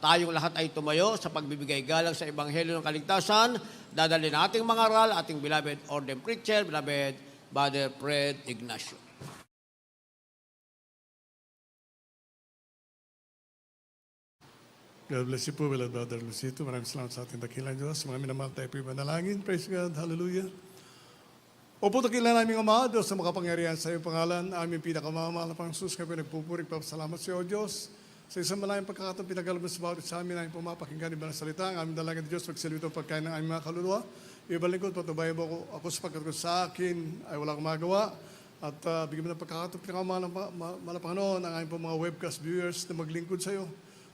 tayong lahat ay tumayo sa pagbibigay galang sa Ebanghelyo ng Kaligtasan. Dadalhin nating mga aral, ating beloved ordained preacher, beloved Brother Fred Ignacio. God bless you po, beloved Brother Lucito. Maraming salamat sa ating dakilang Diyos. Mga minamahal tayo po yung manalangin. Praise God. Hallelujah. Opo, dakilang naming Ama, Diyos na makapangyarihan sa iyong pangalan. Aming pinakamamahal na Panginoon, kami nagpupurik pa salamat sa iyo, Diyos. Sa isang malayang pagkakataon, pinagkalabas sa bawat sa amin, aming pumapakinggan iba ng salita. Ang aming dalangin, Diyos, magsilito pagkain ng aming mga kaluluwa. Ibalingkod, patubayan mo ako sapagkat ko sa akin ay wala akong magawa. At bigyan mo ng pagkakataon, pinakamamahal na Panginoon, ang aming mga webcast viewers na maglingkod sa iyo.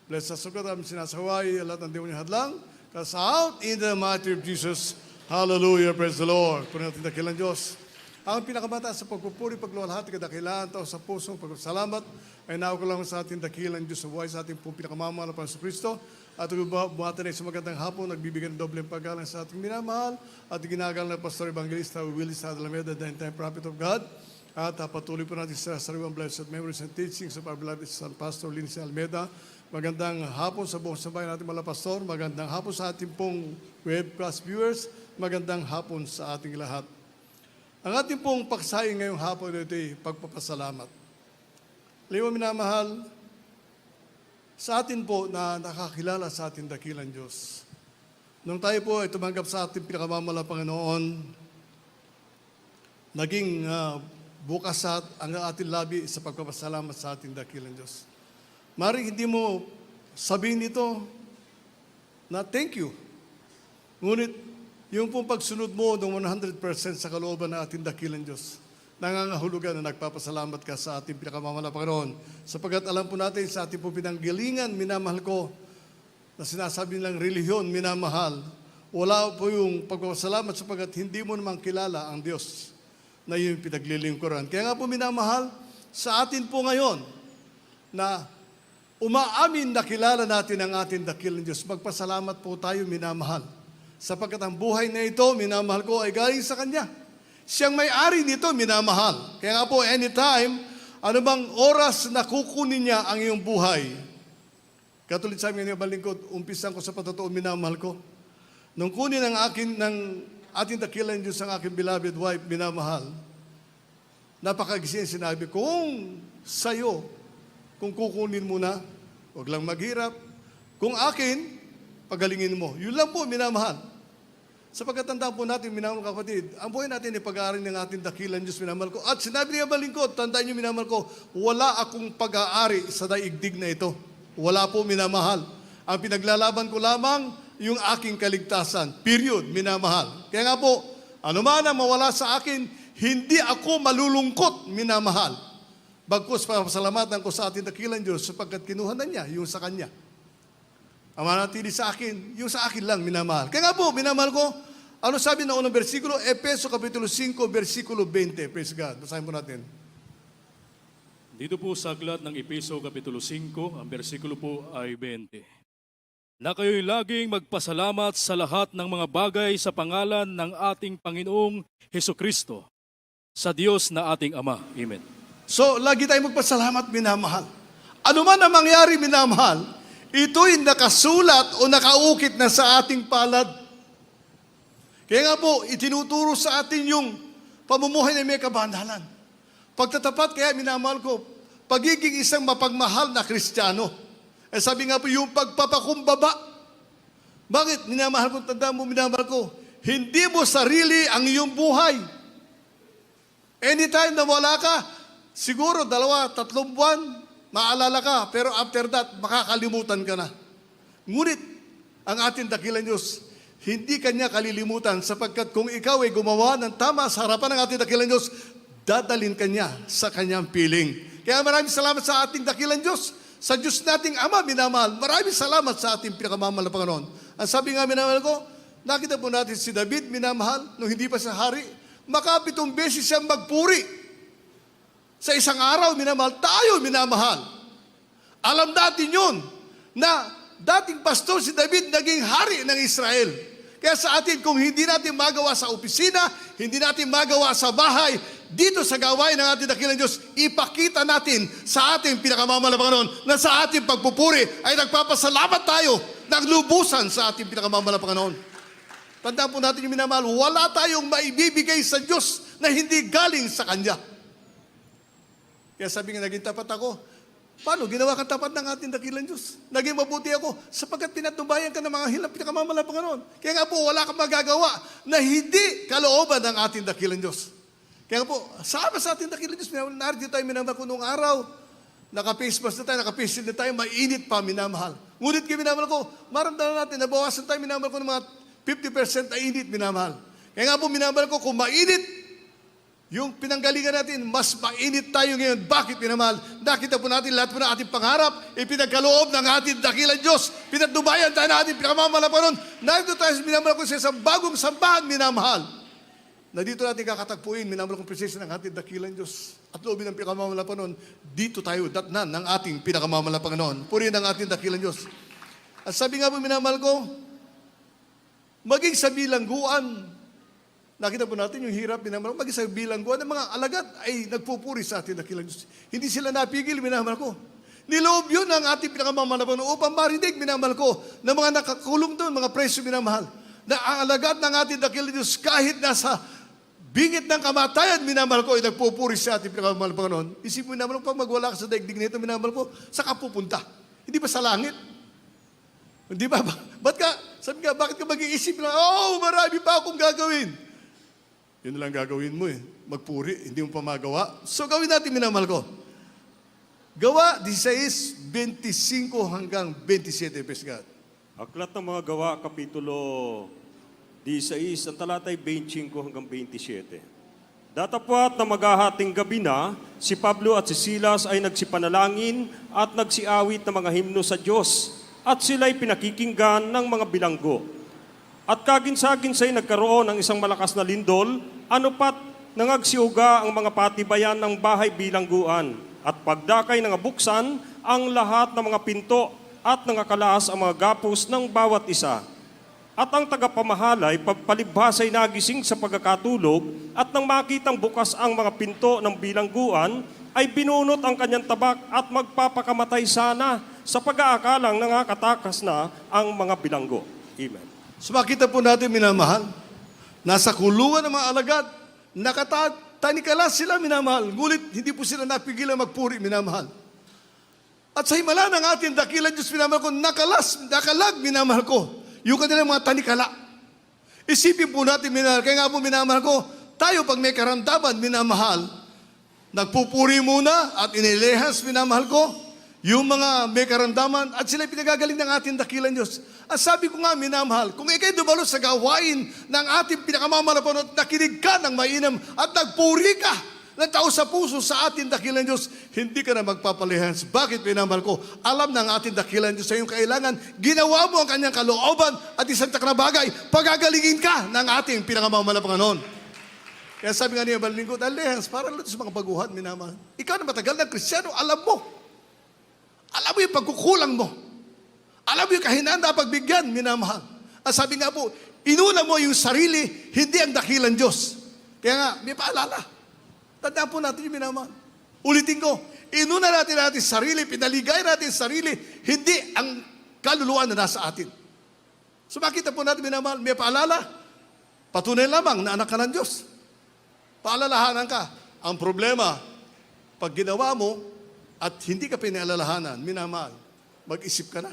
Bless us, God, aming sinasaway, lahat ng demonyo hadlang. Cast out in the mighty of Jesus. Hallelujah, praise the Lord. Puno natin dakilang Diyos. Ang pinakamataas sa pagpupuri, pagluwalhati, kadakilaan, tao sa pusong pagkasalamat, ay nawa ko lang sa ating dakilang Diyos sa buhay, sa ating pong pinakamamahal na Panginoon Kristo. At bumati na sa magandang hapon, nagbibigay ng dobleng paggalang sa ating minamahal, at ginagalang na Pastor Evangelista Willis Alameda, the entire prophet of God. At patuloy po natin sa sariwang blessed memories and teachings of our beloved son, Pastor Lindsay Almeida. Magandang hapon sa buong sabay natin mga pastor. Magandang hapon sa ating pong webcast viewers. Magandang hapon sa ating lahat. Ang ating pong paksayang ngayong hapon ito ay pagpapasalamat. Lima minamahal, sa atin po na nakakilala sa ating dakilang Diyos. Nung tayo po ay tumanggap sa ating pinakamamahal na Panginoon, naging bukas ang ating labi sa pagpapasalamat sa ating dakilang Diyos. Maring hindi mo sabihin nito na thank you. Ngunit yung pong pagsunod mo ng 100% sa kalooban ng ating dakilang Diyos, nangangahulugan na nagpapasalamat ka sa ating pinakamamahal na Panginoon. Sapagkat alam po natin sa ating pong pinanggalingan, minamahal ko, na sinasabi nilang relihiyon, minamahal, wala po yung pagpapasalamat sapagkat hindi mo naman kilala ang Diyos na yung pinaglilingkuran. Kaya nga po minamahal, sa atin po ngayon, na umaamin na kilala natin ang ating dakilang Diyos. Magpasalamat po tayo, minamahal. Sapagkat ang buhay na ito, minamahal ko, ay galing sa Kanya. Siyang may-ari nito, minamahal. Kaya nga po, anytime, ano bang oras na kukunin niya ang iyong buhay? Katulad sa amin ng balingkod, umpisan ko sa patotoo, minamahal ko. Nung kunin ng ating dakilang Diyos ang aking beloved wife, minamahal, napakagising sinabi, kung sa'yo, kung kukunin mo na, huwag lang maghirap. Kung akin, pagalingin mo. Yun lang po, minamahal. Sapagkat tandaan po natin, minamahal kapatid, ang buhay natin ay pag-aari ng ating dakilang Diyos, minamahal ko. At sinabi niya balingkod, tandaan niyo, minamahal ko, wala akong pag-aari sa daigdig na ito. Wala po, minamahal. Ang pinaglalaban ko lamang, yung aking kaligtasan. Period, minamahal. Kaya nga po, ano man ang mawala sa akin, hindi ako malulungkot, minamahal. Bagkus, pasalamatan ko sa ating dakilang Diyos sapagkat kinuha na niya yung sa Kanya. Ang manatili sa akin, yung sa akin lang, minamahal. Kaya nga po, minamahal ko, ano sabi na unang bersikulo? Efeso Kapitulo 5, versikulo 20. Praise God. Basahin po natin. Dito po sa aklat ng Efeso Kapitulo 5, ang bersikulo po ay 20. Na kayo'y laging magpasalamat sa lahat ng mga bagay sa pangalan ng ating Panginoong Hesukristo, sa Diyos na ating Ama. Amen. So, lagi tayong magpasalamat, minamahal. Ano man ang mangyari, minamahal, ito'y nakasulat o nakaukit na sa ating palad. Kaya nga po, itinuturo sa atin yung pamumuhay na may kabandalan. Pagtatapat, kaya minamahal ko, pagiging isang mapagmahal na Kristiyano. Eh sabi nga po, yung pagpapakumbaba. Bakit? Minamahal ko, tandaan mo, minamahal ko, hindi mo sarili ang iyong buhay. Anytime na wala ka, siguro 2-3 buwan, maalala ka, pero after that, makakalimutan ka na. Ngunit, ang ating dakilang Diyos, hindi Kanya kalilimutan sapagkat kung ikaw ay gumawa ng tama sa harapan ng ating dakilang Diyos, dadalhin Kanya sa Kanyang piling. Kaya maraming salamat sa ating dakilang Diyos, sa Diyos nating Ama, minamahal. Maraming salamat sa ating pinakamamahal na Panginoon. Ang sabi nga, minamahal ko, nakita po natin si David, minamahal, nung hindi pa siya hari, 7 beses siyang magpuri. Sa isang araw, minamahal, tayo minamahal. Alam natin yun, na dating pastor si David naging hari ng Israel. Kaya sa atin, kung hindi natin magawa sa opisina, hindi natin magawa sa bahay, dito sa gawain ng ating dakilang Diyos, ipakita natin sa ating pinakamamalapanganon na sa ating pagpupuri ay nagpapasalamat tayo naglubusan sa ating pinakamamalapanganon. Tandaan po natin yung minamahal, wala tayong maibibigay sa Diyos na hindi galing sa Kanya. Kaya sabi nga, naging tapat ako. Paano? Ginawa kang tapat ng ating dakilang Diyos. Naging mabuti ako sapagkat pinatubayan ka ng mga hilang pinakamamalapanganon. Kaya nga po, wala kang magagawa na hindi kalooban ng ating dakilang Diyos. Kaya nga po, sama sa ating dakilang Diyos, narito tayo minamahal ko noong araw, naka-face mask na tayo, naka-face shield na tayo, mainit pa minamahal. Ngunit kayo minamahal ko, maramdaman natin, nabawasan tayo minamahal ko ng mga 50% na init minamahal. Kaya nga po minamahal ko, kung mainit, yung pinanggalingan natin, mas mainit tayo ngayon. Bakit minamahal? Nakita po natin lahat po ng ating pangarap, ipinagkaloob ng ating dakilang Diyos. Pinatubayan tayo ng ating pinakamamalapanon. Narito tayo minamahal ko sa isang bagong sambahan minamahal. Na dito natin kakatagpuin, minamahal kong presensya ng ating dakilang Diyos. At loobin ng pinakamamalapanon, dito tayo datnan ng ating pinakamamalapanon. Purihin ang ating dakilang Diyos. At sabi nga po minamahal ko, maging sa bilangguan, nakita po natin yung hirap, minamahal ko, maging sa bilangguan ng mga alagad ay nagpupuri sa ating dakilang Diyos. Hindi sila napigil, minamahal ko. Niloob yun ang ating pinakamamalapan upang marinig, minamahal ko, ng mga nakakulong doon, mga presyo, minamahal, na ang alagad ng ating dakilang Diyos kahit nasa bingit ng kamatayan, minamahal ko, ay nagpupuri sa ating pinakamamalapan noon. Isipin mo, minamahal ko, pag magwala ka sa daigdig nito, minamahal ko, saan ka pupunta? Hindi ba sa langit? Hindi ba? Ba't ka, sabi ka, bakit ka mag-iisip na, marami pa akong gagawin? Yun lang gagawin mo eh. Magpuri, hindi mo pa magawa. So gawin natin, minamahal ko. Gawa 16:25 hanggang 27, Pesgat. Aklat ng mga gawa, Kapitulo 16, ang talatay 25 hanggang 27. Datapwat na maghahating gabi na, si Pablo at si Silas ay nagsipanalangin at nagsiawit ng mga himno sa Diyos, at sila'y pinakikinggan ng mga bilanggo. At kaginsa-ginsay nagkaroon ng isang malakas na lindol, anupat nangagsiuga ang mga patibayan ng bahay bilangguan, at pagdakay nangabuksan ang lahat ng mga pinto at nangakalaas ang mga gapos ng bawat isa. At ang tagapamahalay pagpalibhasay nagising sa pagkakatulog, at nang makitang bukas ang mga pinto ng bilangguan, ay binunot ang kanyang tabak at magpapakamatay sana sa pag-aakalang nangakatakas na ang mga bilanggo. Amen. So makita po natin, minamahal, nasa kulungan ng mga alagad, nakatanikala sila, minamahal, ngulit hindi po sila napigilan magpuri, minamahal. At sa himala ng ating dakilang Diyos, minamahal ko, nakalag, minamahal ko, yung kanilang mga tanikala. Isipin po natin, minamahal, kaya nga po minamahal ko, tayo pag may karamdaman, minamahal, nagpupuri muna at inilehas, minamahal ko, yung mga may karamdaman at sila pinagagaling ng ating dakilang Diyos. At sabi ko nga, minamahal, kung ikay dumalo sa gawain ng ating pinakamamalapan at nakinig ka ng mainam at nagpuri ka ng tao sa puso sa ating dakilang Diyos, hindi ka na magpapalehans. Bakit, minamahal ko? Alam ng ating dakilang Diyos sa iyong kailangan, ginawa mo ang kanyang kalooban at isang tak na bagay, pagagalingin ka ng ating pinakamamalapan noon. Kaya sabi nga niya, balingkod, alehans, para lang sa mga baguhan, minamahal. Ikaw na matagal na Kristiyano, alam mo. Alam mo yung pagkukulang mo. Alam mo yung kahinaan na pagbigyan, minamahal. At sabi nga po, inuna mo yung sarili, hindi ang dakilang Diyos. Kaya nga, may paalala. Tandaan po natin yung minamahal. Ulitin ko, inuna natin sarili, pinaligay natin sarili, hindi ang kaluluwa na nasa atin. So makita po natin, minamahal, may paalala. Patunay lamang na anak ka ng Diyos. Paalalahanan ka. Ang problema, pag ginawa mo, at hindi ka pinaalalahanan, minamahal, mag-isip ka na.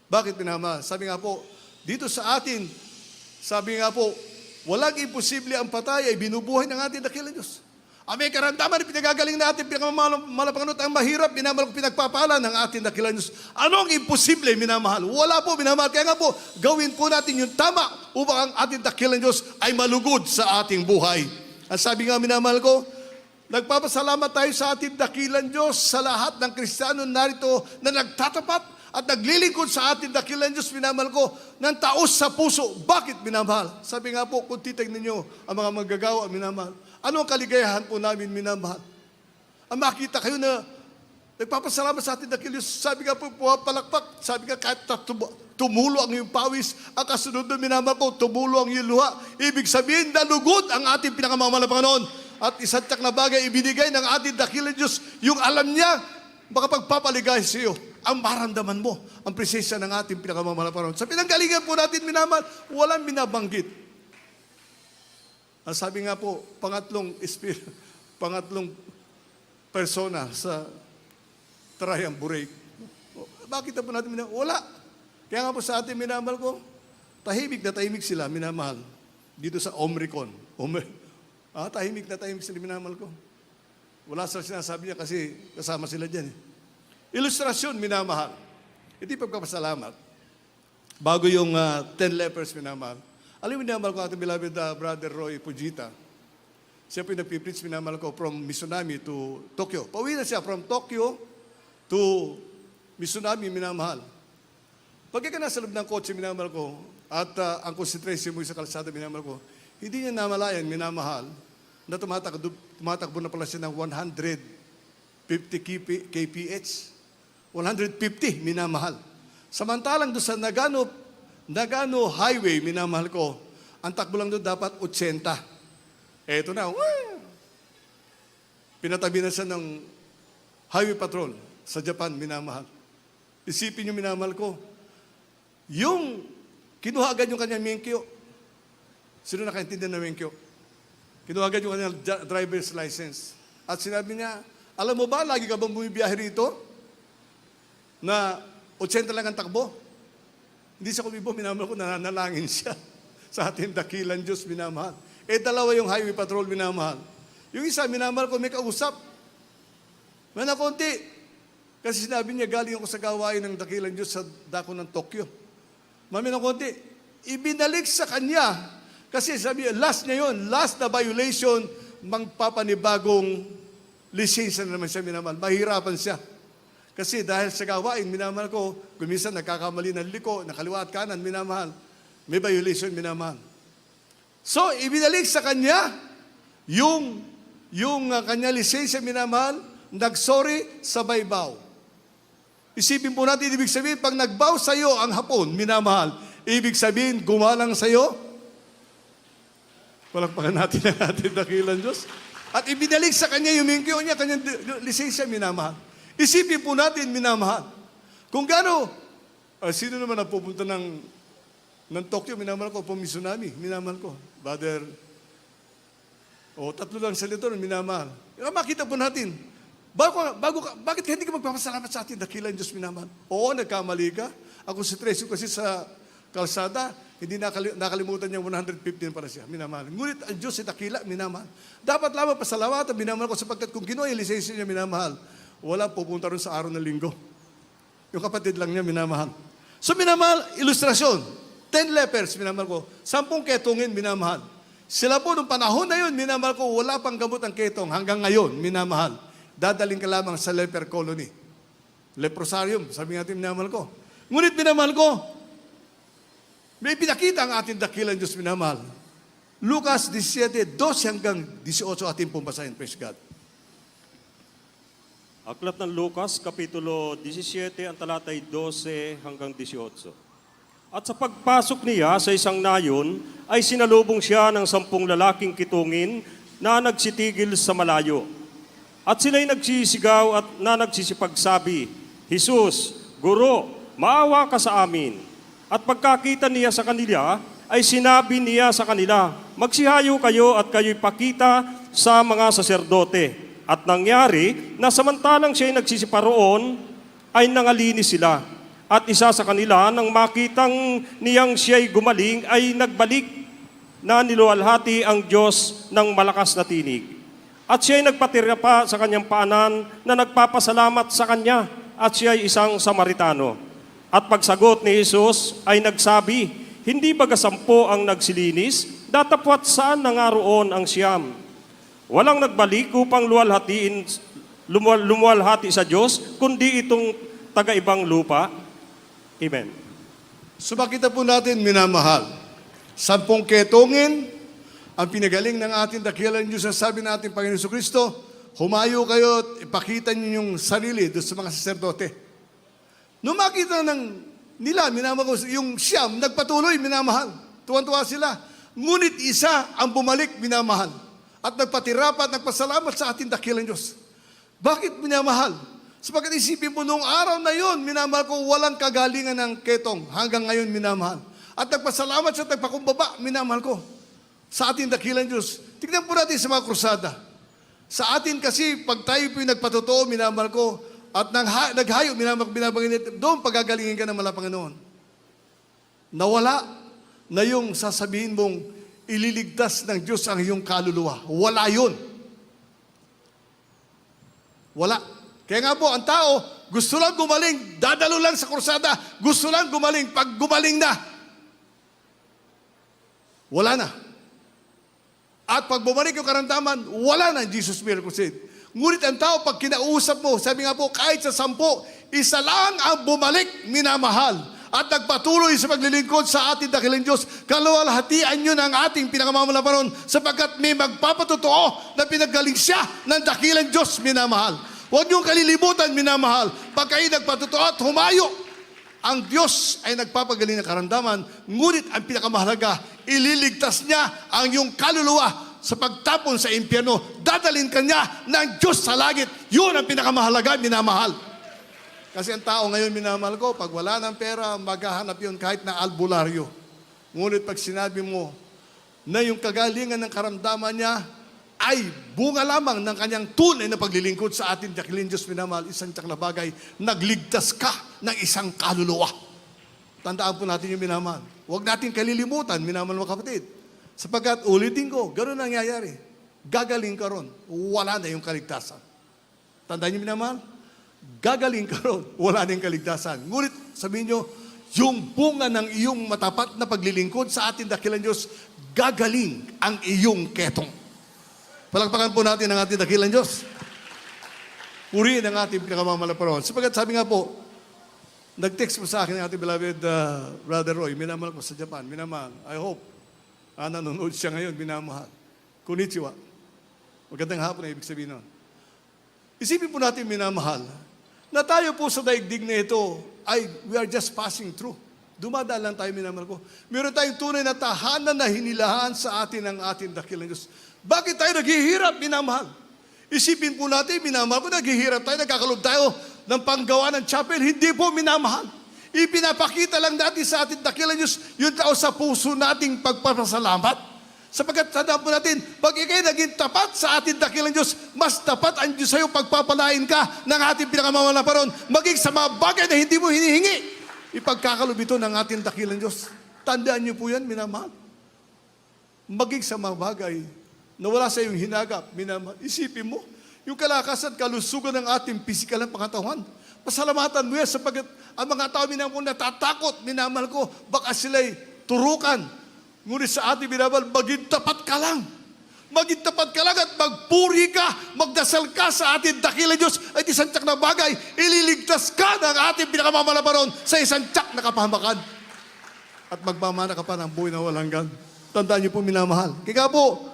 Bakit minamahal? Sabi nga po, dito sa atin, sabi nga po, walang imposible ang patay ay binubuhay ng ating dakilang Diyos. Ang may karamdaman, pinagagaling natin, pinakamalapanganot ang mahirap, minamahal kung pinagpapala ng ating dakilang Diyos. Ano ang imposible, minamahal? Wala po, minamahal. Kaya nga po, gawin po natin yung tama upang ang ating dakilang Diyos ay malugod sa ating buhay. At sabi nga, minamahal ko, nagpapasalamat tayo sa ating dakilang Diyos sa lahat ng Kristiyano narito na nagtatapat at naglilingkod sa ating dakilang Diyos, minamahal ko, ng taos sa puso. Bakit, minamahal? Sabi nga po, kung titignan ninyo ang mga manggagawa, minamahal, ano ang kaligayahan po namin, minamahal? Ang makita kayo na Nagpapasalamat sa atin dakil Diyos. Sabi nga po, puwapalakpak. Sabi nga, kahit tumulo ang iyong pawis, ang kasunod na minamahal ko, tumulo ang iyong luha. Ibig sabihin, nalugod ang ating pinakamamahal na Panginoon. At isang tak na bagay, ibinigay ng ating dakilang Diyos, yung alam niya, makapagpapaligay sa iyo. Ang maramdaman mo, ang presensya ng ating pinakamamahal na Panginoon. Sa pinanggalingan po natin minamahal, walang binabanggit. Ang sabi nga po, pangatlong persona sa triumvirate. Bakit na po natin minamahal? Wala. Kaya nga po sa atin minamahal ko, tahimik na tahimik sila minamahal. Dito sa Omricon. Tahimik na tahimik sila minamahal ko. Wala sa sinasabi niya kasi kasama sila dyan. Ilustrasyon, minamahal. Hindi pagpapasalamat. Bago yung 10 lepers, minamahal. Alam mo, minamahal ko ating beloved Brother Roy Pujita. Siya po yung nagpipreach, minamahal ko, from Mizunami to Tokyo. Pauwi na siya from Tokyo to Mizunami, minamahal. Pag ka nasa loob ng kotse, minamahal ko, at ang concentration mo sa kalsada, minamahal ko, hindi niya namalayan, minamahal, na tumatakbo na pala siya ng 150 kph. 150, minamahal. Samantalang doon sa Nagano Highway, minamahal ko, ang takbo lang doon dapat 80. Eto na, pinatabi na siya ng highway patrol sa Japan, minamahal. Isipin niyo, minamahal ko, yung kinuha agad yung kanyang menkyo. Sino nakaintindihan ng menkyo? Kinuha agad yung kanyang driver's license. At sinabi niya, alam mo ba, lagi ka bang bumibiyahe rito? Na 80 lang ang takbo. Hindi siya kumibo, minamahal ko, nananalangin siya sa ating dakilang Diyos, minamahal. Dalawa yung highway patrol, minamahal. Yung isa, minamahal ko, may kausap. May na konti. Kasi sinabi niya, galing ako sa gawain ng dakilang Diyos sa dako ng Tokyo. Mami na konti. Ibinalik sa kanya. Kasi sabi niya, last niya yun, last na violation, magpapanibagong lisensya na naman siya, minamahal. Mahirapan siya. Kasi dahil sa gawain, minamahal ko, kuminsan nagkakamali ng liko, nakaliwa at kanan, minamahal. May violation, minamahal. So, ibinalik sa kanya yung kanya lisensya, minamahal, nagsorry sa baybaw. Isipin po natin, ibig sabihin, pag nagbaw sa iyo ang hapon, minamahal, ibig sabihin, gumalang sa iyo. Palakpakan natin ang ating dakilang Diyos. At ibinalik sa kanya yung mingkyo niya, kanyang lisensya, minamahal. Isipin po natin, minamahal. Kung gaano, sino naman ang pupunta ng Tokyo, minamahal ko, po Mizunami, minamahal ko. Brother, tatlo lang senator, minamahal. Makita po natin, bakit hindi ka magpapasalamat sa atin, dakilang Diyos, minamahal? Oo, nagkamali ka. Ako si Tresyo kasi sa kalsada, hindi nakalimutan niya 115 para siya, minamahal. Ngunit ang Diyos ay dakila, minamahal. Dapat lamang pasalamatan, minamahal ko, sapagkat kung kinuha yung lisensya niya, minamahal, wala pupunta rin sa araw ng linggo. Yung kapatid lang niya, minamahal. So, minamahal, ilustrasyon. 10 lepers, minamahal ko. 10 ketongin, minamahal. Sila po, nung panahon na yun, minamahal ko, wala pang gamot ang ketong. Hanggang ngayon, minamahal. Dadaling ka lamang sa leper colony. Leprosarium, sabi natin, minamahal ko. Ngunit, minamahal ko, may pinakita ang ating dakilang Diyos, minamahal. Lucas 17, 12 hanggang 18 ating pumbasahin. Praise God. Aklat ng Lucas, Kapitulo 17, ang talatay 12 hanggang 18. At sa pagpasok niya sa isang nayon, ay sinalubong siya ng 10 lalaking kitungin na nagsitigil sa malayo. At sila'y nagsisigaw at nagsisipagsabi, Jesus, Guro, maawa ka sa amin. At pagkakita niya sa kanila, ay sinabi niya sa kanila, magsihayo kayo at kayo'y pakita sa mga saserdote. At nangyari na samantalang siya'y nagsisiparoon, ay nangalinis sila. At isa sa kanila, nang makitang niyang siya'y gumaling, ay nagbalik na niluwalhati ang Diyos ng malakas na tinig. At siya'y nagpatira pa sa kanyang paanan na nagpapasalamat sa kanya, at siya'y isang Samaritano. At pagsagot ni Jesus ay nagsabi, hindi baga 10 ang nagsilinis, datapwat saan na nga roon ang 9? Walang nagbalik upang lumuwalhati sa Diyos, kundi itong taga-ibang lupa. Amen. So makita po natin, minamahal, 10 ketongin, ang pinagaling ng ating dakilang Diyos, ang sabi natin, Panginoon Kristo, humayo kayo at ipakita niyo yung sarili doon sa mga saserdote. Nung makita nila, minamahal ko, yung siyam, nagpatuloy, minamahal. Tuwan-tuwa sila. Ngunit isa ang bumalik, minamahal. At nagpatirapat, nagpasalamat sa ating dakilang Diyos. Bakit minamahal? Sapagkat isipin mo, noong araw na yon, minamahal ko, walang kagalingan ng ketong. Hanggang ngayon, minamahal. At nagpasalamat siya, nagpakumbaba, minamahal ko. Sa ating dakilang Diyos. Tignan po natin sa mga krusada. Sa atin kasi, pag tayo po yung nagpatotoo, minamahal ko, at naghayo, binabanginit, doon pagagalingin ka ng mala Panginoon. Nawala na yung sasabihin mong ililigtas ng Diyos ang iyong kaluluwa. Wala yun. Wala. Kaya nga po, ang tao, gusto lang gumaling, dadalo lang sa kursada, gusto lang gumaling, pag gumaling na, wala na. At pag bumalik yung karamdaman, wala na Jesus Miracle Seed. Ngunit ang tao, pag kinausap mo, sabi nga po, kahit sa 10, isa lang ang bumalik, minamahal. At nagpatuloy sa paglilingkod sa ating dakilang Diyos, kaluwalhatian nyo ng ating pinakamamalapanon sapagkat may magpapatotoo na pinaggaling siya ng dakilang Diyos, minamahal. Huwag niyong kalilimutan, minamahal. Pag kayo nagpatotoo at humayo, ang Diyos ay nagpapagaling ng karamdaman, ngunit ang pinakamahalaga, ililigtas niya ang iyong kaluluwa sa pagtapon sa impyerno. Dadalhin ka niya ng Diyos sa langit. Yun ang pinakamahalaga, minamahal. Kasi ang tao ngayon, minamahal ko, pag wala ng pera, maghahanap yun kahit na albularyo. Ngunit pag sinabi mo na yung kagalingan ng karamdaman niya ay bunga lamang ng kanyang tunay na paglilingkod sa atin, dakilang Diyos, minamahal, isang tiyak na bagay, nagligtas ka ng isang kaluluwa. Tandaan po natin yung minamahal. Huwag natin kalilimutan, minamahal mga kapatid. Sapagkat ulitin ko, gano'n nangyayari. Gagaling ka ron, wala na yung kaligtasan. Tandaan niyo minamahal? Gagaling ka ron, wala na yung kaligtasan. Ngunit sabihin niyo, yung bunga ng iyong matapat na paglilingkod sa ating dakilang Diyos, gagaling ang iyong ketong. Palakpakan po natin ang ating dakilang Diyos. Purihin ang ating pinakamamalaparon. Sapagkat sabi nga po, nag-text po sa akin ang ating beloved Brother Roy, minamahal ko sa Japan, minamahal. I hope, nanonood siya ngayon, minamahal. Konnichiwa. Magandang hapon na ibig sabihin nun. Isipin po natin, minamahal, na tayo po sa daigdig na ito ay we are just passing through. Dumadaan lang tayo, minamahal ko. Meron tayong tunay na tahanan na hinilahan sa atin ang ating dakilang Diyos. Bakit tayo naghihirap, minamahal? Isipin po natin, minamahal ko, naghihirap tayo, nagkakalob tayo ng panggawa ng chapel. Hindi po, minamahal. Ipinapakita lang natin sa ating dakilang Diyos yung tao sa puso nating pagpapasalamat. Sapagkat tandaan po natin, pag ikay naging tapat sa ating dakilang Diyos, mas tapat ang Diyos sa'yo pagpapalain ka ng ating pinakamamalaparon, maging sa mga bagay na hindi mo hinihingi. Ipagkakalob ito ng ating dakilang Diyos. Tandaan niyo po yan, minamahal. Maging sa mga bagay na wala sa iyong hinagap, minamahal. Isipin mo, yung kalakasan, kalusugan ng ating pisikal ng pangatawan. Pasalamatan mo yan sapagkat ang mga tao, minamahal, natatakot, minamahal ko, baka sila'y turukan. Ngunit sa ating minamahal, maging tapat ka lang. Maging tapat ka lang at magpuri ka, magdasal ka sa ating dakilang Diyos at isang tiyak na bagay, ililigtas ka ng ating pinakamamalaparon sa isang tiyak na kapahamakan. At magmamana ka pa ng buhay na walang hanggan. Tandaan niyo po, minamahal. Kaya po,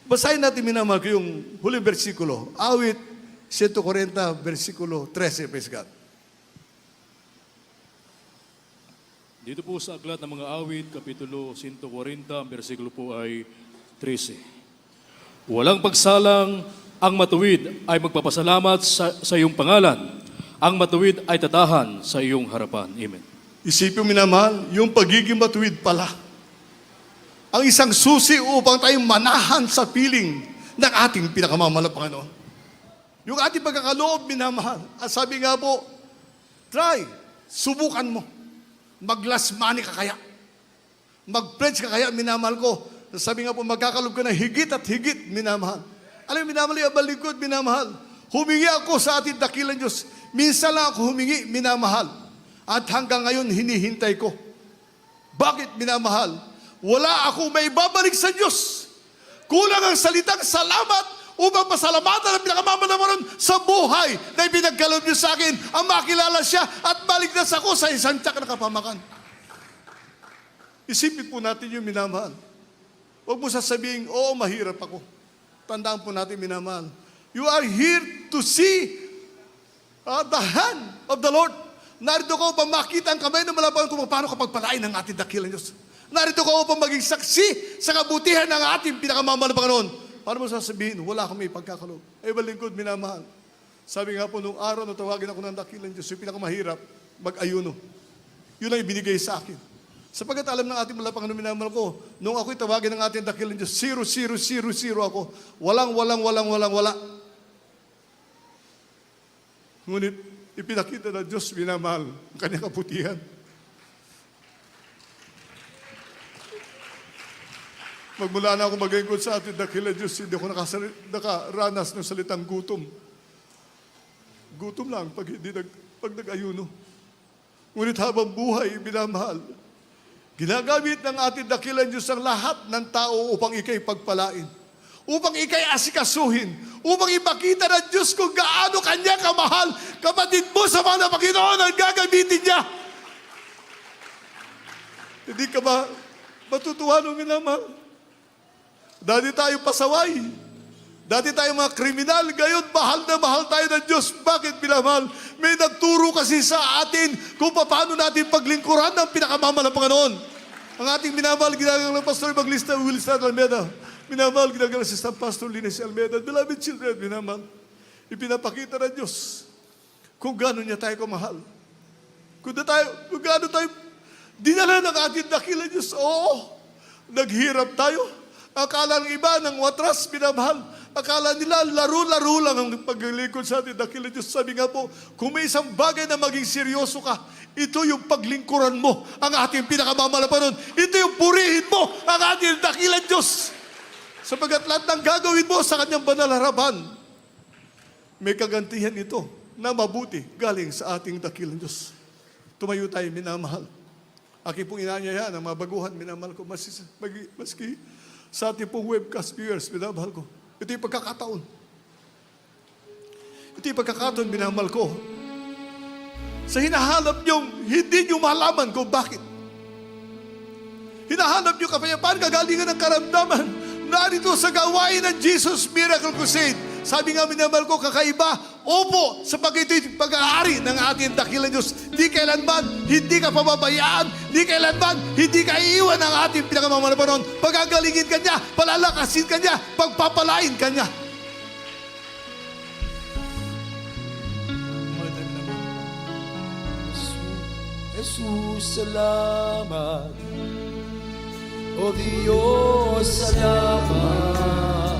basahin natin, minamahal ko yung huling versikulo. Awit 140, versikulo 13, praise God. Dito po sa Aklat ng mga Awit, Kapitulo 140, ang versikulo po ay 13. Walang pagsalang, ang matuwid ay magpapasalamat sa iyong pangalan. Ang matuwid ay tatahan sa iyong harapan. Amen. Isipin mo, minamahal, yung pagiging matuwid pala. Ang isang susi upang tayo manahan sa piling ng ating pinakamamahal na Panginoon. Yung ating pagkakaloob, minamahal. At sabi nga po, try, subukan mo. Mag-last money ka kaya. Mag-pledge ka kaya, minamahal ko. Sabi nga po, magkakalob ka na higit at higit, minamahal. Alam mo, minamahal, yung balikod, minamahal. Humingi ako sa ating dakilang Diyos. Minsan lang ako humingi, minamahal. At hanggang ngayon, hinihintay ko. Bakit, minamahal? Wala ako may babalik sa Diyos. Kulang ang salitang salamat upang pasalamatan ang pinakamamalaman sa buhay na ipinagkaloob niyo sa akin ang makilala siya at maligtas ako sa isang tiyak na kapahamakan. Isipin po natin yung minamahal. Huwag mo sasabihin, oo, mahirap ako. Tandaan po natin, minamahal. You are here to see the hand of the Lord. Narito ka upang makita ang kamay ng malabanan kung paano ka pagpalain ng ating dakilang Diyos. Narito ka upang maging saksi sa kabutihan ng ating pinakamamahal na Panginoon. Paano mo sasabihin, wala kami pagkakaloob? Ay, balingkod, minamahal. Sabi nga po, nung araw na tawagin ako ng dakilang Diyos, yung pinakamahirap, mag-ayuno. Yun ang ibinigay sa akin. Sapagat alam ng ating mga Panginoon, minamahal ko, nung ako'y tawagin ng ating dakilang Diyos, 0, 0, 0, 0 ako. Wala. Ngunit, ipinakita ng Diyos, minamahal, ang kanyang kaputihan. Magmula na ako mag-ingkod sa ating dakilang Diyos, hindi ako nakaranas ng salitang gutom. Gutom lang pag nag-ayuno. Ngunit habang buhay, minamahal, ginagamit ng ating dakilang Diyos ang lahat ng tao upang ikay pagpalain, upang ikay asikasuhin, upang ipakita ng Diyos kung gaano kanya kamahal. Kapatid mo sa mga Panginoon ang gagamitin niya. Hindi ka ba matutuwa nung minamahal? Dati tayo pasaway. Dati tayo mga kriminal. Ngayon, mahal na mahal tayo ng Diyos. Bakit minamahal? May nagturo kasi sa atin kung paano natin paglingkuran ng pinakamamahal ng Panginoon. Ang ating minamahal, ginagawa ng Pastor Evangelista Wilson Almeida. Minamahal, ginagawa ng Assistant Pastor Linus Almeida. Beloved children, minamahal. Ipinapakita ng Diyos kung gaano niya tayo kamahal. Kung gaano tayo dinala ng ating dakilang Diyos. Oo, naghirap tayo. Akala ng iba ng watras, minamahal. Akala nila laro-laro lang ang paglingkod sa ating dakilang Diyos. Sabi nga po, kung may isang bagay na maging seryoso ka, ito yung paglingkuran mo ang ating pinakamamahal na Panginoon. Ito yung purihin mo ang ating dakilang Diyos. Sapagat lahat ng gagawin mo sa kanyang banal harapan, may kagantihan ito na mabuti galing sa ating dakilang Diyos. Tumayo tayo, minamahal. Aking pong inanyaya ng mga baguhan, minamahal ko, maski sa ating pong webcast viewers, minamahal ko. Ito yung pagkakataon. Ito yung pagkakataon, minamahal ko. Sa hinahanap niyong, hindi niyo malaman kung bakit. Hinahanap niyo kapayapaan, kagalingan ng karamdaman. Narito sa gawain ng Jesus Miracle Crusade. Sabi nga, minamahal ko, kakaiba. Opo, sapagkat ito'y pag-aari ng ating dakilang Diyos. Di kailanman, hindi ka pababayaan. Di kailanman, hindi ka iiwan ng ating pinakamamahal na Panginoon. Pagagalingin ka niya, palalakasin ka niya, pagpapalain ka niya. Jesus, salamat. O Diyos, salamat.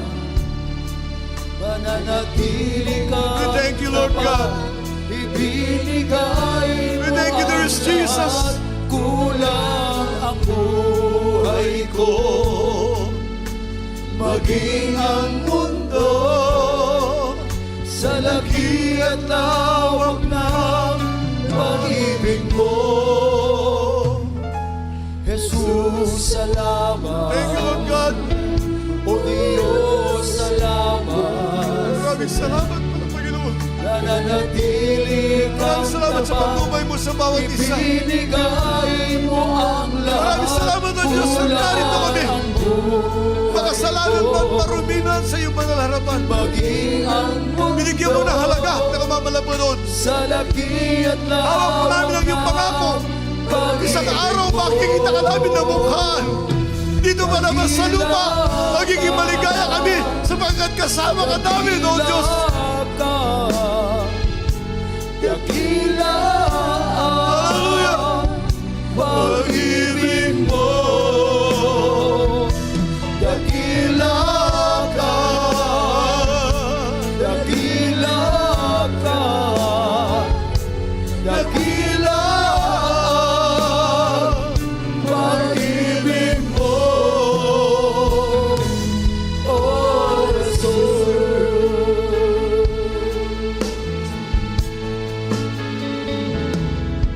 Mananatili ka. We thank you, Lord God. Ibinigay We thank you, there is Jesus. Kulang ang buhay ko. Maging ang mundo sa laki at lawak ng pag-ibig mo. Jesus, salamat. Thank you, Lord God. O Diyos, salamat. Maraming salamat, mga Panginoon. Nananatili kang Maraming salamat sa pagtubay mo sa bawat isa. Ibinigay mo ang lahat. Maraming salamat, O Diyos, na narito kami. Makasalanan man, maruminan sa iyong banal harapan. Maging ang mundo. Binigyan mo ng halaga na kamamalapan. Sa laki at lahat. Hawak mo namin ang iyong pangako. Isang araw makikita ka namin na mukhaan. Dito pa naman sa lupa, magiging maligaya kami sapagkat kasama ka namin, O Diyos. Dakila Hallelujah. pag-ibig mo. Dakila ka. Dakila ka. Dakila pag-ibig mo. Oh, Jesus.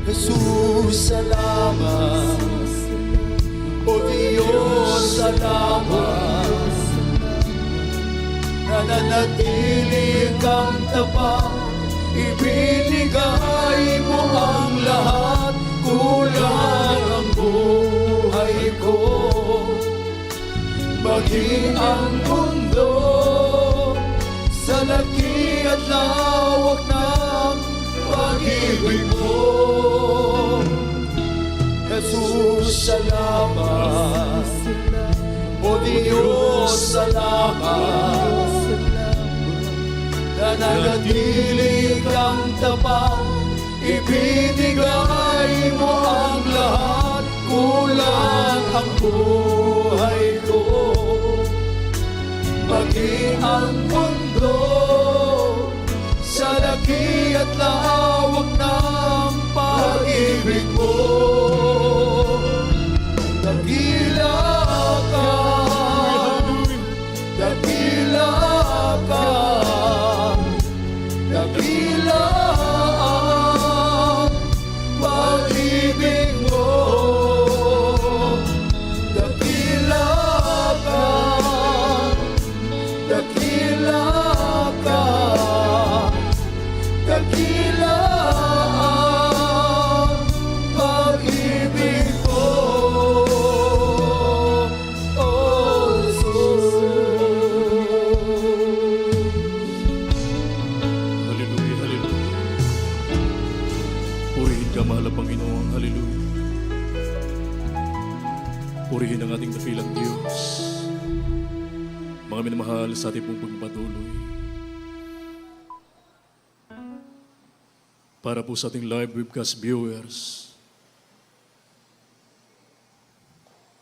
Jesus, salamat. O Diyos, salamat. Nananatili kang tapat. Ibinigay mo ang lahat. Kulang ang buhay ko. Maging ang mundo sa laki at lawak ng pag-ibig mo. Jesus, salamat. O Diyos, salamat. Nananatili kang tapat, ibinigay mo ang lahat. Kulang ang buhay ko, maging ang mundo sa laki at lawak ng pag-ibig mo. Dakila ka, dakila ka, dakila ang pag-ibig mo. Dakila ka, dakila ka, dakila ang pag-ibig mo. Oh, Jesus. Hallelujah, hallelujah. Purihin ka, mahal na Panginoon. Hallelujah. Purihin ang ating dakilang Diyos. Mga minamahal sa ating pong pagpatuloy. Para po sa ating live webcast viewers.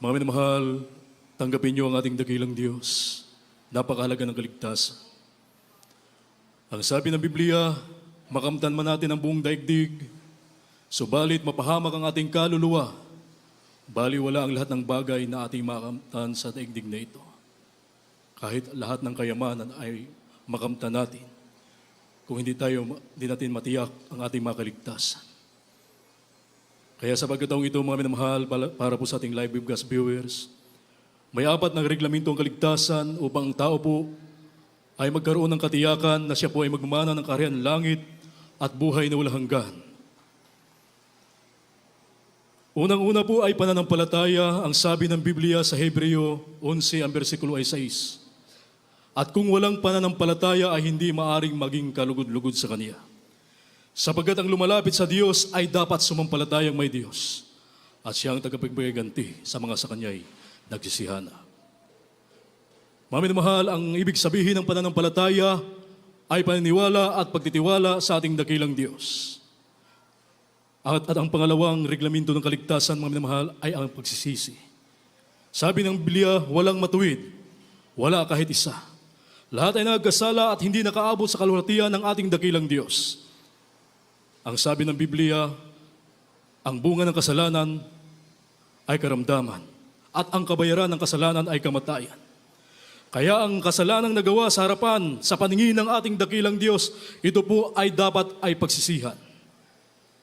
Mga minamahal, tanggapin niyo ang ating dakilang Diyos. Napakahalaga ng kaligtasan. Ang sabi ng Biblia, makamtan man natin ang buong daigdig, subalit mapahamak ang ating kaluluwa, baliwala ang lahat ng bagay na ating makamtan sa daigdig na ito. Kahit lahat ng kayamanan ay makamtan natin, kung hindi natin matiyak ang ating makaligtasan. Kaya sa pagkataong ito, mga minamahal, para po sa ating live webcast viewers, may 4 na reglamento ang kaligtasan upang ang tao po ay magkaroon ng katiyakan na siya po ay magmamana ng kaharian ng langit at buhay na walang hanggan. Unang-una po ay pananampalataya, ang sabi ng Biblia sa Hebreo 11, ang versikulo ay 6. At kung walang pananampalataya ay hindi maaring maging kalugod-lugod sa Kanya. Sapagkat ang lumalapit sa Diyos ay dapat sumampalatayang may Diyos at siya ang tagapagpaganti sa mga sa Kanya'y nagsisihana. Mga minamahal, ang ibig sabihin ng pananampalataya ay paniniwala at pagtitiwala sa ating dakilang Diyos. At ang pangalawang reglamento ng kaligtasan, mga minamahal, ay ang pagsisisi. Sabi ng Biblia, walang matuwid, wala kahit isa. Lahat ay nagkasala at hindi nakaabot sa kaluwalhatian ng ating dakilang Diyos. Ang sabi ng Biblia, ang bunga ng kasalanan ay karamdaman at ang kabayaran ng kasalanan ay kamatayan. Kaya ang kasalanang nagawa sa harapan, sa paningin ng ating dakilang Diyos, ito po ay dapat ay pagsisihan.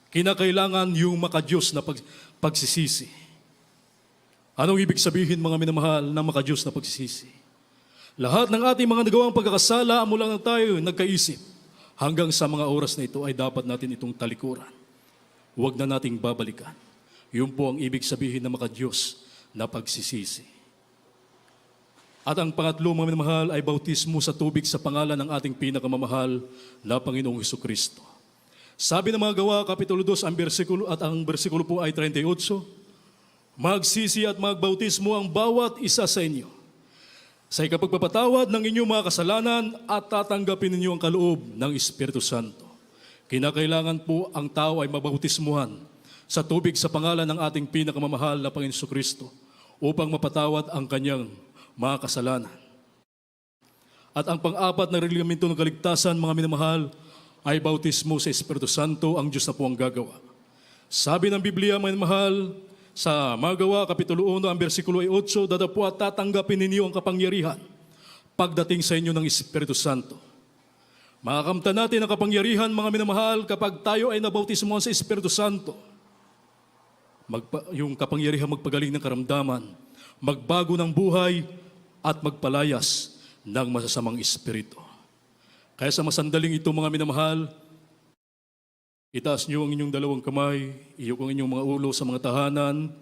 Kinakailangan yung makadiyos na pagsisisi. Anong ibig sabihin, mga minamahal, ng makadiyos na pagsisisi? Lahat ng ating mga nagawang pagkakasala mula na tayo nagkaisip, hanggang sa mga oras na ito ay dapat natin itong talikuran. Huwag na nating babalikan. Yun po ang ibig sabihin ng makadiyos na pagsisisi. At ang pangatlo, mga minamahal, ay bautismo sa tubig sa pangalan ng ating pinakamamahal na Panginoong Hesukristo. Sabi ng mga Gawa, Kapitulo 2, ang bersikulo po ay 38, magsisi at magbautismo ang bawat isa sa inyo sa ikapagpapatawad ng inyong mga kasalanan at tatanggapin ninyo ang kaloob ng Espiritu Santo. Kinakailangan po ang tao ay mabautismuhan sa tubig sa pangalan ng ating pinakamamahal na Panginoong Hesukristo upang mapatawad ang kanyang mga kasalanan. At ang pang-4 na reglamento ng kaligtasan, mga minamahal, ay bautismo sa Espiritu Santo, ang Diyos na po ang gagawa. Sabi ng Biblia, mga minamahal, sa Magawa, Kapitulo 1, ang versikulo 8, dadapo at tatanggapin ninyo ang kapangyarihan pagdating sa inyo ng Espiritu Santo. Makakamtan natin ang kapangyarihan, mga minamahal, kapag tayo ay nabautismohan sa Espiritu Santo. Yung kapangyarihan magpagaling ng karamdaman, magbago ng buhay, at magpalayas ng masasamang espiritu. Kaya sa masandaling ito, mga minamahal, itaas niyo ang inyong dalawang kamay, iyok ang inyong mga ulo sa mga tahanan.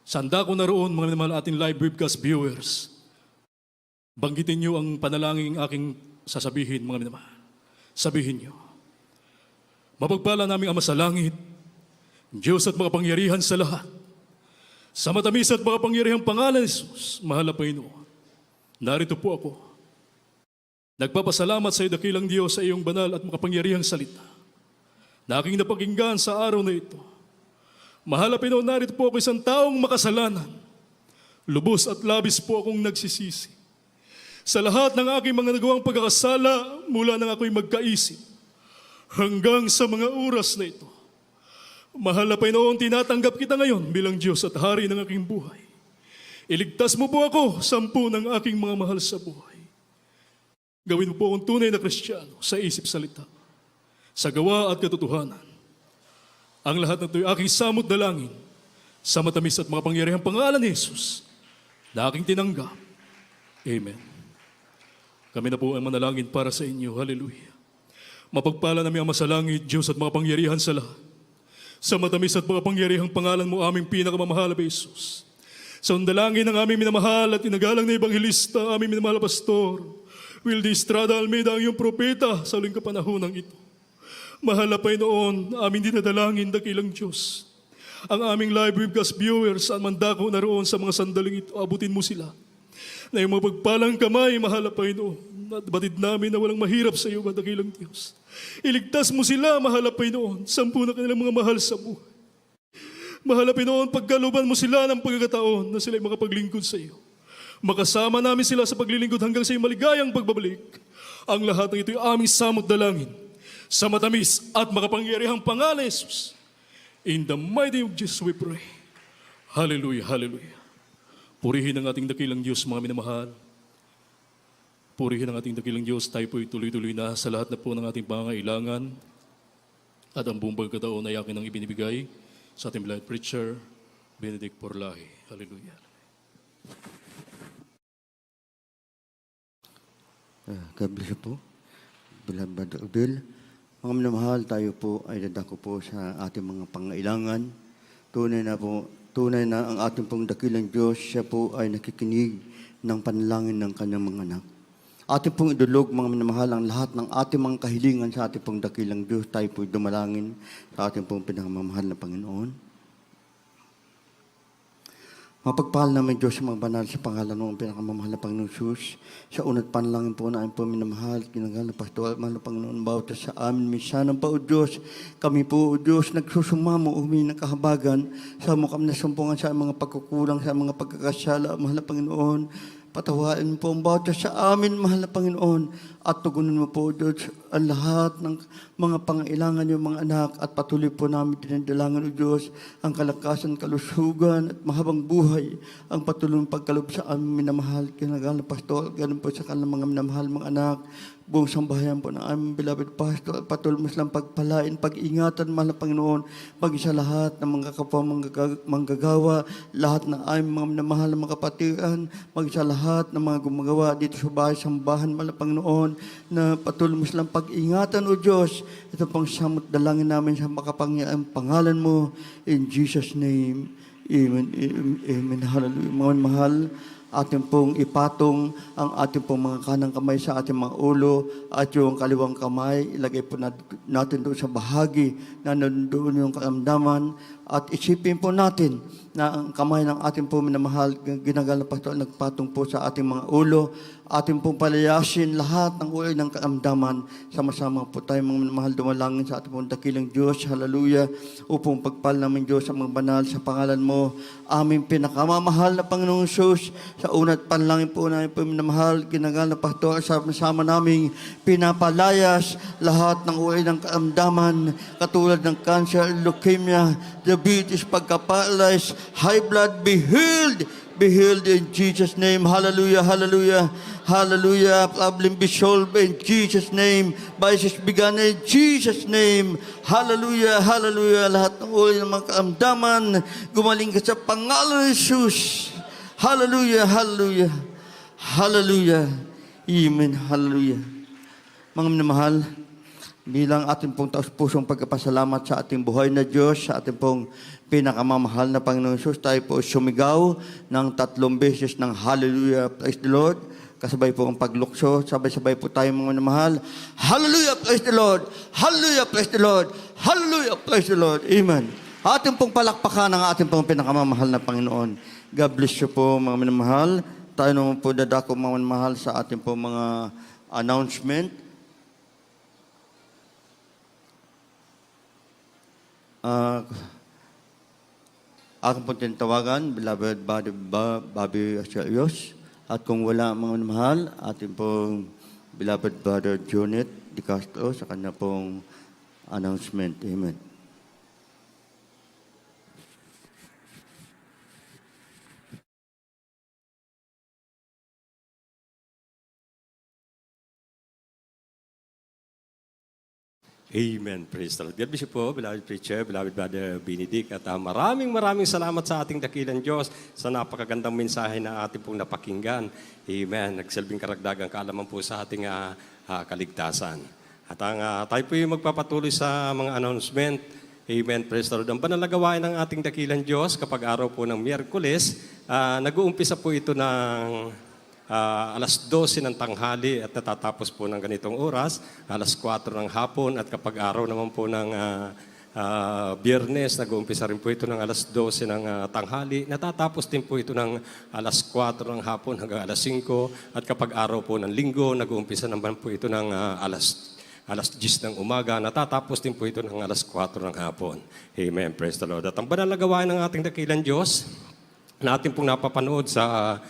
Sanda ko na roon, mga minamahal, ating live webcast viewers. Banggitin niyo ang panalangin aking sasabihin, mga minamahal. Sabihin niyo, mapagpala naming Ama sa langit, Diyos at makapangyarihan sa lahat, sa matamis at makapangyarihang pangalan ni Jesus, mahal na Panginoon, narito po ako. Nagpapasalamat sa iyo, dakilang Diyos, sa iyong banal at makapangyarihang salita na aking napakinggan sa araw na ito. Mahal na Panginoon, narito po ako isang taong makasalanan. Lubos at labis po akong nagsisisi sa lahat ng aking mga nagawang pagkakasala mula nang ako'y magkaisip hanggang sa mga oras na ito. Mahal na Panginoon, tinatanggap kita ngayon bilang Diyos at Hari ng aking buhay. Iligtas mo po ako, 10 ng aking mga mahal sa buhay. Gawin mo po akong tunay na Kristiyano sa isip salita, sa gawa at katotohanan. Ang lahat ng ito'y aking samot dalangin sa matamis at makapangyarihang pangalan ni Jesus na aking tinanggap. Amen. Kami na po ang manalangin para sa inyo. Hallelujah. Mapagpala namin ang masalangit, Diyos at makapangyarihan sa lahat. Sa matamis at makapangyarihang pangalan mo, aming pinakamamahal na Jesus. Sa undalangin ng aming minamahal at inagalang na Ebanghelista, aming minamahal na Pastor, Wildy Estrada Almeida, ang iyong propeta sa uling kapanahonang ito. Mahal na Panginoon, aming dinadalangin, dakilang Diyos. Ang aming live webcast viewers, ang mandako na roon sa mga sandaling ito, abutin mo sila. Na iyong mapagpalang kamay, mahal na Panginoon, at batid namin na walang mahirap sa iyo, dakilang Diyos. Iligtas mo sila, mahal na Panginoon, 10 na kanilang mga mahal sa buhay. Mahal na Panginoon, pagkaluban mo sila ng pagkakataon na sila'y makapaglingkod sa iyo. Makasama namin sila sa paglilingkod hanggang sa iyong maligayang pagbabalik. Ang lahat ng ito'y aming samot dalangin sa matamis at makapangyarihang pangalan ni Jesus. In the mighty name of Jesus we pray. Hallelujah, hallelujah. Purihin ang ating dakilang Diyos, mga minamahal. Purihin ang ating dakilang Diyos. Tayo po'y tuloy-tuloy na sa lahat na po ng ating pangangailangan. At ang buong pagkataon ay akin ang ibinibigay sa ating beloved preacher, Benedict Porlahi. Hallelujah. God bless you po. Beloved Brother Abel. Mga minamahal, tayo po ay dadako po sa ating mga pangailangan. Tunay na ang ating pong dakilang Diyos, siya po ay nakikinig ng panalangin ng kanyang mga anak. Ating pong idulog, mga minamahal, ang lahat ng ating mga kahilingan sa ating pong dakilang Diyos. Tayo po dumalangin sa ating pong pinakamamahal na Panginoon. Mapagpahal namin Diyos sa mga banal sa pangalan ng pinakamamahal na Panginoon Jesus. Sa unat panalangin po na aking po minamahal, kinagal na pastoral, mahal na Panginoon, bawat sa amin, misanan pa o Diyos. Kami po o Diyos, nagsusumamo, humingi ng kahabagan, sa mo kami nasumpungan sa mga pagkukulang, sa mga pagkakasala, mahal na Panginoon. Patawain po ang bawat sa amin, mahal na Panginoon, at tugunin mo po, Diyos, ang lahat ng mga pangailangan ng mga anak at patuloy po namin dinadalangan, O Diyos, ang kalakasan, kalusugan at mahabang buhay, ang patuloy pagkalob sa amin minamahal, kinagal na pastor, ganun po sa kanilang mga minamahal mga anak, buong sambahayan po ng aming beloved pastor, patuloy mo silang pagpalain, pag-ingatan, mahal na Panginoon, pag-isa lahat ng mga kapwa manggagawa, lahat ng aming mga minamahal na mga kapatiran, mag-isa lahat ng mga gumagawa dito sa bahay, sambahan, mahal na Panginoon, na patuloy mo silang pag-ingatan, O Diyos. Ito pang samot dalangin namin sa makapangyarihang pangalan mo, in Jesus' name, Amen, Amen, Amen. Hallelujah. Mga mahal, ating pong ipatong ang ating pong mga kanang kamay sa ating mga ulo at yung kaliwang kamay, ilagay po natin doon sa bahagi na nandoon yung karamdaman at isipin po natin na ang kamay ng ating pong minamahal, ginagal na pastor, nagpatong po sa ating mga ulo, ating pong palayasin lahat ng ulo ng karamdaman. Sama-sama po tayo mga minamahal dumalangin sa ating pong dakilang Diyos. Hallelujah. Upong pagpal namin Diyos sa mga banal sa pangalan mo, aming pinakamamahal na Panginoong Jesus. Sa unat panlangin po namin po minamahal, ginagal na pastor, sama-sama naming pinapalayas lahat ng ulo ng karamdaman, katulad ng cancer, leukemia, diabetes, pagkaparalyze, high blood, be healed. Be healed in Jesus' name. Hallelujah, hallelujah, hallelujah. Problem be solved in Jesus' name. Vices begun in Jesus' name. Hallelujah, hallelujah. Lahat ng uri ng mga karamdaman, gumaling ka sa pangalan ni Jesus. Hallelujah, hallelujah, hallelujah. Amen, hallelujah. Mga minamahal, bilang ating pong taus-pusong pagkapasalamat sa ating buhay na Diyos, sa ating pong pinakamamahal na Panginoon Jesus, tayo po sumigaw ng 3 beses ng Hallelujah, praise the Lord. kasabay po ang paglukso, sabay-sabay po tayo mga mahal. Hallelujah, praise the Lord! Hallelujah, praise the Lord! Hallelujah, praise the Lord! Amen. Ating pong palakpakan ang ating pong pinakamamahal na Panginoon. God bless you po mga minamahal. Tayo naman po dadako mga minamahal sa ating pong mga announcement. Aking pong tinatawagan, beloved Bobby Asalios. At kung wala mga minamahal, ating pong beloved brother Jonet Di Castro sa kanya pong announcement. Amen. Amen. Praise the Lord. God bless you po, beloved preacher, beloved brother Benedict. At maraming salamat sa ating dakilang Diyos sa napakagandang mensahe na ating pong napakinggan. Amen. Nagsilbing karagdagang kaalaman po sa ating kaligtasan. At tayo po yung magpapatuloy sa mga announcement. Amen. Praise the Lord. Ang banal na gawain ng ating dakilang Diyos kapag araw po ng Miyerkules, nag-uumpisa po ito ng alas 12 ng tanghali at natatapos po ng ganitong oras, alas 4 ng hapon at kapag araw naman po ng Biyernes, nag-uumpisa rin po ito ng alas 12 ng tanghali, natatapos din po ito ng alas 4 ng hapon hanggang alas 5 at kapag araw po ng Linggo, nag-uumpisa naman po ito ng alas 10 ng umaga, natatapos din po ito ng alas 4 ng hapon. Amen. Praise the Lord. At ang banal na gawain ng ating dakilang Diyos, na ating pong napapanood sa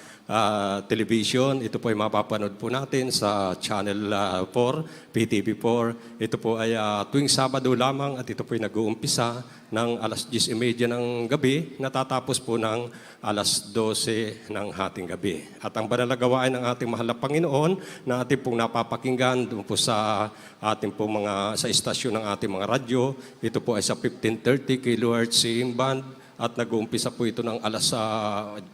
television. Ito po ay mapapanood po natin sa Channel 4, PTV4. Ito po ay tuwing Sabado lamang at ito po ay nag-uumpisa ng alas 10:30 ng gabi, natatapos po ng alas 12 ng hating gabi. At ang banal na gawain ng ating mahal na Panginoon na ating pong napapakinggan doon po sa ating pong sa istasyon ng ating mga radyo, ito po ay sa 1530 kHz AM band. At nag-uumpisa po ito ng alas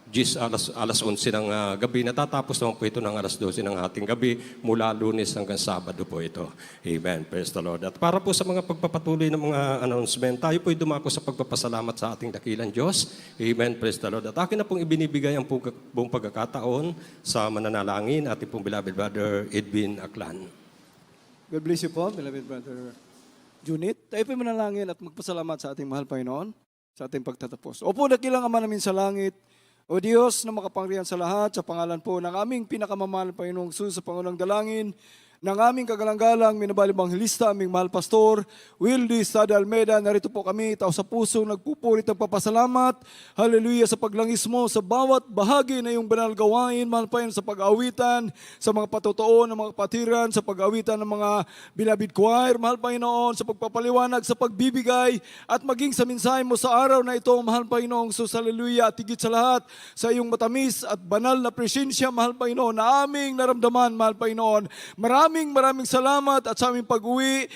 11 ng gabi. Natatapos naman po ito ng alas 12 ng ating gabi mula Lunes hanggang Sabado po ito. Amen. Praise the Lord. At para po sa mga pagpapatuloy ng mga announcement, tayo po ay dumako sa pagpapasalamat sa ating dakilang Diyos. Amen. Praise the Lord. At akin na pong ibinibigay ang buong pagkakataon sa mananalangin ating pong beloved brother Edwin Aklan. God bless you po, beloved brother Junit. Tayo po manalangin at magpasalamat sa ating mahal Panginoon sa ating pagtatapos. Opo, dakilang Ama namin sa langit, o Diyos na makapangyarihan sa lahat, sa pangalan po ng aming pinakamamahal Panginoong Jesus sa Pangunang Dalangin, ng aming kagalang-galang, minabali Evangelista, aming mahal pastor, Wildy Sada Almeida, narito po kami, tao sa puso, nagpupulit ng papasalamat, hallelujah, sa paglangis mo, sa bawat bahagi na iyong banal gawain, mahal Panginoon, sa pag-awitan, sa mga patutuon ng mga patiran, sa pag-awitan ng mga beloved choir, mahal Panginoon, sa pagpapaliwanag, sa pagbibigay, at maging sa mensahe mo sa araw na ito, mahal Panginoon, so hallelujah, at higit sa lahat, sa iyong matamis at banal na presensya, mahal Panginoon, na aming naramdaman, mahal Panginoon, Maraming salamat at sa aming pag-uwi,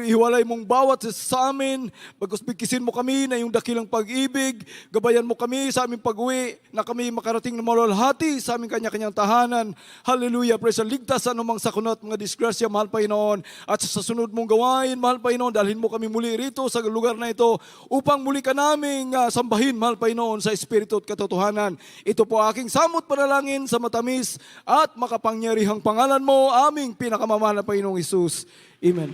hiwalay mong bawat sa amin, pagkuspikisin mo kami na yung dakilang pag-ibig, gabayan mo kami sa aming pag-uwi, na kami makarating na malalhati sa aming kanya-kanyang tahanan. Hallelujah, praise the Lord. Ligtas anumang sakunat, mga disgrasya, mahal Panginoon, at sa sunod mong gawain, mahal Panginoon, dalhin mo kami muli rito sa lugar na ito, upang muli ka naming sambahin, mahal Panginoon, sa Espiritu at katotohanan. Ito po aking samot panalangin sa matamis at makapangyarihang pangalan mo, aming pinakamamahal na Panginoong Hesus. Amen.